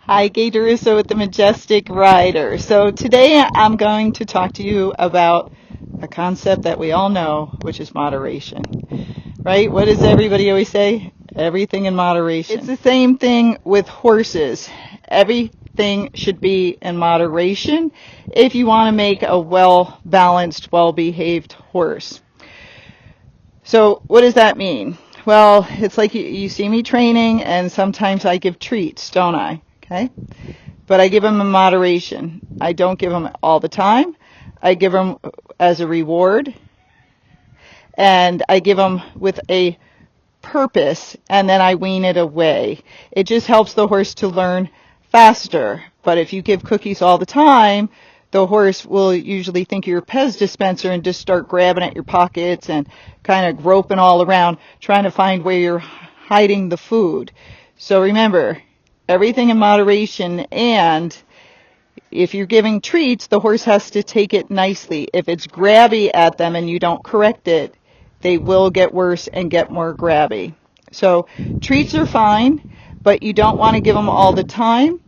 Hi, Gaye DeRusso with the Majestic Rider. So today I'm going to talk to you about a concept that we all know, which is moderation. Right? What does everybody always say? Everything in moderation. It's the same thing with horses. Everything should be in moderation if you want to make a well-balanced, well-behaved horse. So what does that mean? Well, it's like you see me training, and sometimes I give treats, don't I? Okay? But I give them in moderation. I don't give them all the time. I give them as a reward, and I give them with a purpose, and then I wean it away. It just helps the horse to learn faster. But if you give cookies all the time, the horse will usually think you're a Pez dispenser and just start grabbing at your pockets and kind of groping all around, trying to find where you're hiding the food. So remember, everything in moderation, and if you're giving treats, the horse has to take it nicely. If it's grabby at them and you don't correct it, they will get worse and get more grabby. So treats are fine, but you don't want to give them all the time.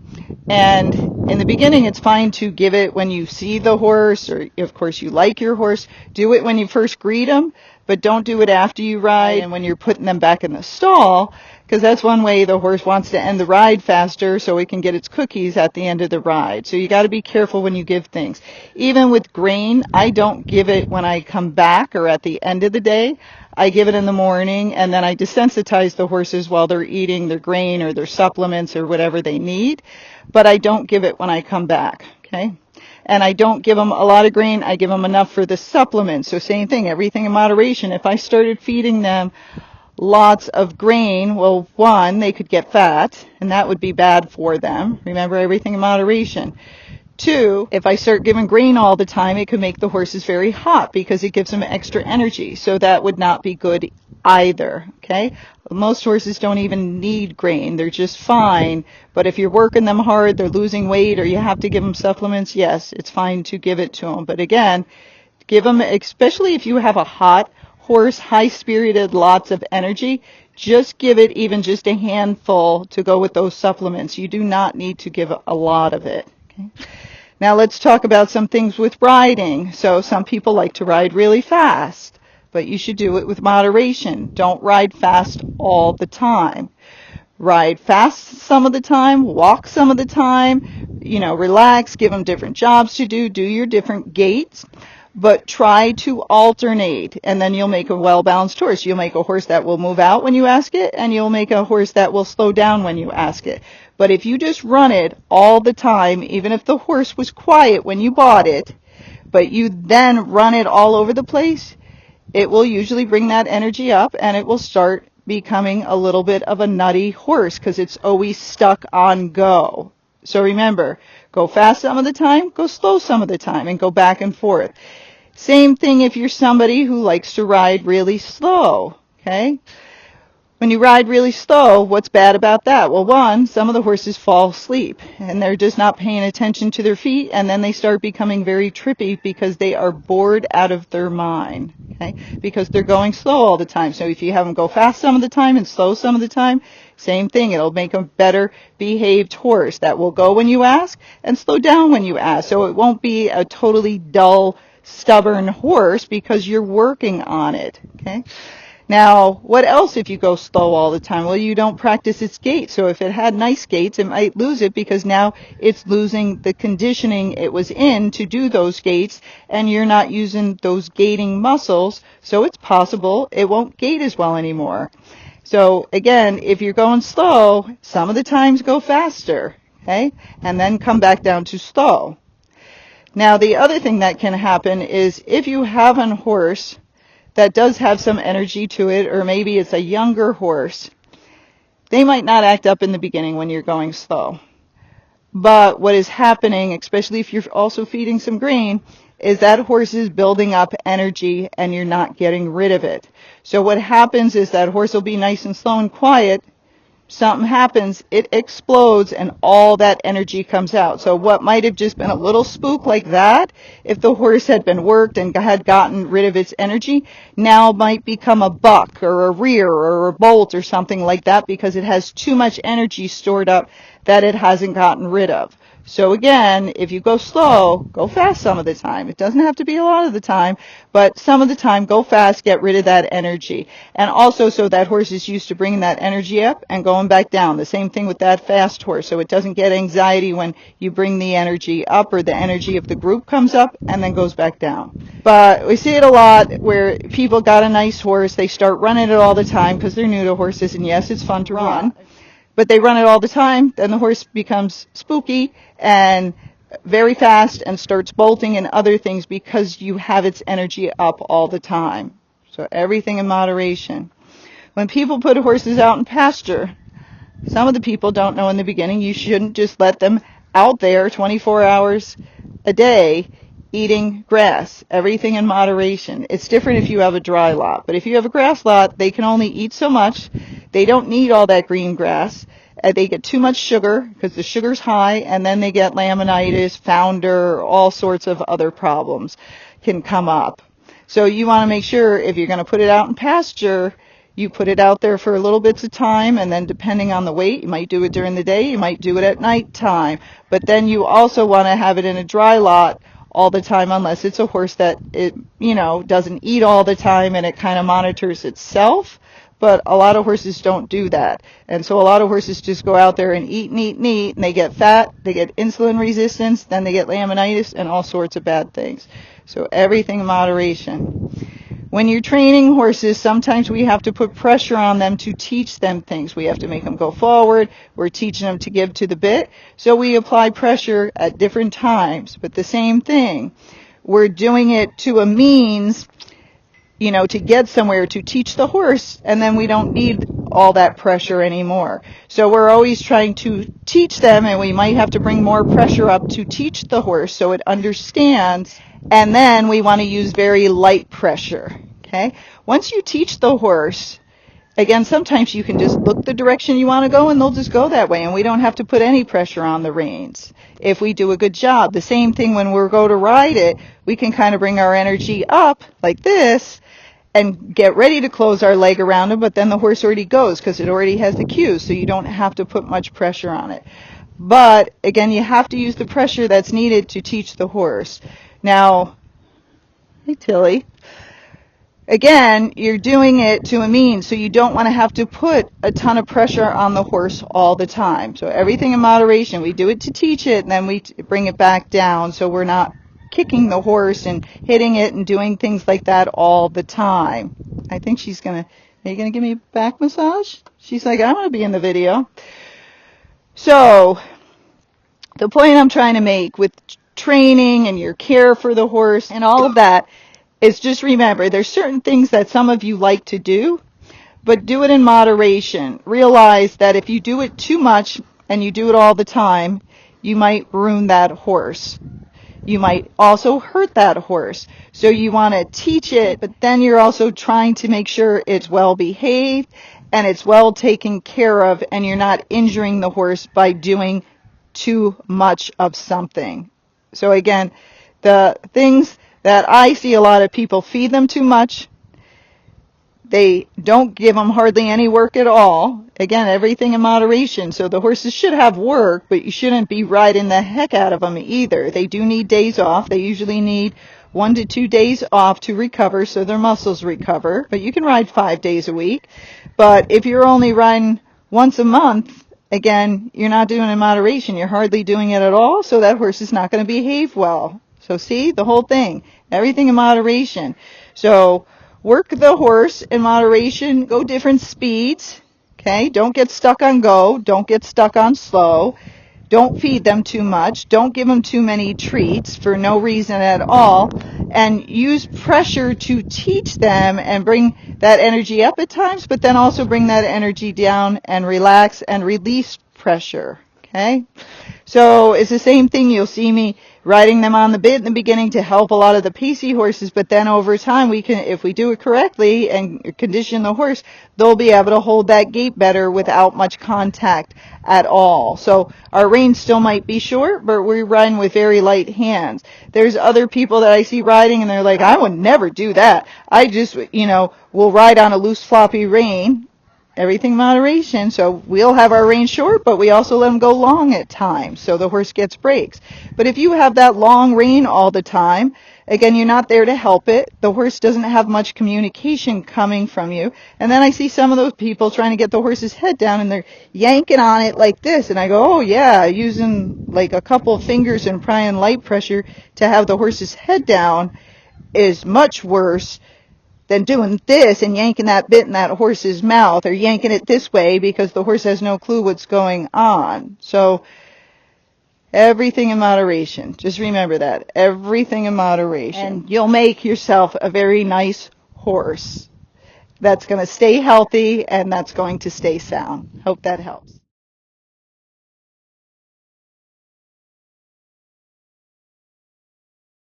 And in the beginning, it's fine to give it when you see the horse, or of course you like your horse. Do it when you first greet them, but don't do it after you ride and when you're putting them back in the stall, because that's one way the horse wants to end the ride faster so it can get its cookies at the end of the ride. So you got to be careful when you give things. Even with grain, I don't give it when I come back or at the end of the day. I give it in the morning, and then I desensitize the horses while they're eating their grain or their supplements or whatever they need. But I don't give it when I come back, okay? And I don't give them a lot of grain. I give them enough for the supplements. So same thing, everything in moderation. If I started feeding them lots of grain, well, one, they could get fat, and that would be bad for them. Remember, everything in moderation. Two, if I start giving grain all the time, it could make the horses very hot because it gives them extra energy. So that would not be good either, okay? Most horses don't even need grain. They're just fine. But if you're working them hard, they're losing weight, or you have to give them supplements, yes, it's fine to give it to them. But again, give them, especially if you have a hot horse, high-spirited, lots of energy, just give it even just a handful to go with those supplements. You do not need to give a lot of it. Okay? Now let's talk about some things with riding. So some people like to ride really fast, but you should do it with moderation. Don't ride fast all the time. Ride fast some of the time, walk some of the time, relax, give them different jobs to do your different gaits, but try to alternate, and then you'll make a well-balanced horse. You'll make a horse that will move out when you ask it, and you'll make a horse that will slow down when you ask it. But if you just run it all the time, even if the horse was quiet when you bought it, but you then run it all over the place, it will usually bring that energy up, and it will start becoming a little bit of a nutty horse because it's always stuck on go. So remember, go fast some of the time, go slow some of the time, and go back and forth. Same thing if you're somebody who likes to ride really slow, okay? When you ride really slow, what's bad about that? Well, one, some of the horses fall asleep, and they're just not paying attention to their feet, and then they start becoming very trippy because they are bored out of their mind, okay? Because they're going slow all the time. So if you have them go fast some of the time and slow some of the time, same thing. It'll make a better behaved horse that will go when you ask and slow down when you ask. So it won't be a totally dull, stubborn horse because you're working on it, okay? Now, what else if you go slow all the time? Well, you don't practice its gait. So if it had nice gaits, it might lose it because now it's losing the conditioning it was in to do those gaits, and you're not using those gaiting muscles, so it's possible it won't gait as well anymore. So again, if you're going slow, some of the times go faster, okay? And then come back down to slow. Now, the other thing that can happen is if you have a horse that does have some energy to it, or maybe it's a younger horse, they might not act up in the beginning when you're going slow. But what is happening, especially if you're also feeding some grain, is that horse is building up energy and you're not getting rid of it. So what happens is that horse will be nice and slow and quiet something happens, it explodes and all that energy comes out. So what might have just been a little spook like that, if the horse had been worked and had gotten rid of its energy, now might become a buck or a rear or a bolt or something like that because it has too much energy stored up that it hasn't gotten rid of. So again, if you go slow, go fast some of the time. It doesn't have to be a lot of the time, but some of the time, go fast, get rid of that energy. And also so that horse is used to bringing that energy up and going back down. The same thing with that fast horse, so it doesn't get anxiety when you bring the energy up or the energy of the group comes up and then goes back down. But we see it a lot where people got a nice horse, they start running it all the time because they're new to horses, and yes, it's fun to run. But they run it all the time, then the horse becomes spooky and very fast and starts bolting and other things because you have its energy up all the time. So everything in moderation. When people put horses out in pasture, some of the people don't know in the beginning you shouldn't just let them out there 24 hours a day eating grass. Everything in moderation. It's different if you have a dry lot, but if you have a grass lot, they can only eat so much. They don't need all that green grass. They get too much sugar because the sugar's high, and then they get laminitis, founder, all sorts of other problems can come up. So you want to make sure if you're going to put it out in pasture, you put it out there for little bits of time, and then depending on the weight, you might do it during the day, you might do it at night time. But then you also want to have it in a dry lot all the time, unless it's a horse that it, doesn't eat all the time and it kind of monitors itself. But a lot of horses don't do that. And so a lot of horses just go out there and eat and eat and eat, and they get fat, they get insulin resistance, then they get laminitis and all sorts of bad things. So everything in moderation. When you're training horses, sometimes we have to put pressure on them to teach them things. We have to make them go forward. We're teaching them to give to the bit. So we apply pressure at different times. But the same thing, we're doing it to a means, to get somewhere, to teach the horse, and then we don't need all that pressure anymore. So we're always trying to teach them, and we might have to bring more pressure up to teach the horse so it understands, and then we want to use very light pressure, okay? Once you teach the horse, again, sometimes you can just look the direction you want to go, and they'll just go that way, and we don't have to put any pressure on the reins if we do a good job. The same thing when we go to ride it, we can kind of bring our energy up like this, and get ready to close our leg around him, but then the horse already goes because it already has the cues, so you don't have to put much pressure on it. But, again, you have to use the pressure that's needed to teach the horse. Now, hey Tilly, again, you're doing it to a means, so you don't want to have to put a ton of pressure on the horse all the time. So everything in moderation. We do it to teach it, and then we bring it back down so we're not kicking the horse and hitting it and doing things like that all the time. I think are you going to give me a back massage? She's like, I want to be in the video. So the point I'm trying to make with training and your care for the horse and all of that is just remember, there's certain things that some of you like to do, but do it in moderation. Realize that if you do it too much and you do it all the time, you might ruin that horse. You might also hurt that horse. So you want to teach it, but then you're also trying to make sure it's well behaved and it's well taken care of, and you're not injuring the horse by doing too much of something. So again, the things that I see a lot of people feed them too much. They don't give them hardly any work at all. Again, everything in moderation. So the horses should have work, but you shouldn't be riding the heck out of them either. They do need days off. They usually need 1 to 2 days off to recover so their muscles recover. But you can ride 5 days a week. But if you're only riding once a month, again, you're not doing it in moderation. You're hardly doing it at all, so that horse is not going to behave well. So see, the whole thing, everything in moderation. So work the horse in moderation, go different speeds, okay? Don't get stuck on go, don't get stuck on slow. Don't feed them too much, don't give them too many treats for no reason at all, and use pressure to teach them and bring that energy up at times, but then also bring that energy down and relax and release pressure, okay? So it's the same thing. You'll see me riding them on the bit in the beginning to help a lot of the pacey horses, but then over time we can, if we do it correctly and condition the horse, they'll be able to hold that gait better without much contact at all. So our reins still might be short, but we're riding with very light hands. There's other people that I see riding and they're like, I would never do that. I just, will ride on a loose floppy rein. Everything in moderation. So we'll have our reins short, but we also let them go long at times, so the horse gets breaks. But if you have that long rein all the time, again, you're not there to help it. The horse doesn't have much communication coming from you. And then I see some of those people trying to get the horse's head down, and they're yanking on it like this. And I go, oh, yeah, using like a couple of fingers and applying light pressure to have the horse's head down is much worse than doing this and yanking that bit in that horse's mouth, or yanking it this way because the horse has no clue what's going on. So everything in moderation. Just remember that. Everything in moderation. And you'll make yourself a very nice horse that's going to stay healthy and that's going to stay sound. Hope that helps.